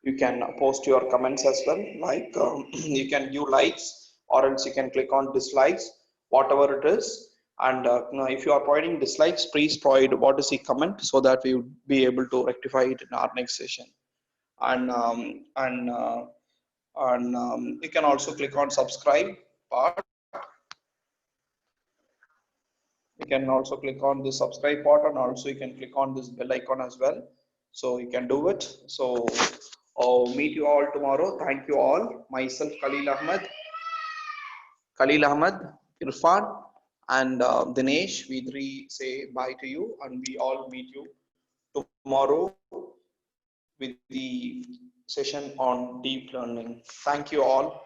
Speaker 2: You can post your comments as well. Like you can view likes, or else you can click on dislikes, whatever it is. And if you are providing dislikes, please provide what is the comment so that we would be able to rectify it in our next session. And you can also click on subscribe part. You can also click on the subscribe part, and also you can click on this bell icon as well. So you can do it. So I'll meet you all tomorrow. Thank you all. Myself, Khalil Ahmed, Irfan, and Dinesh. We three say bye to you, and we all meet you tomorrow with the session on deep learning. Thank you all.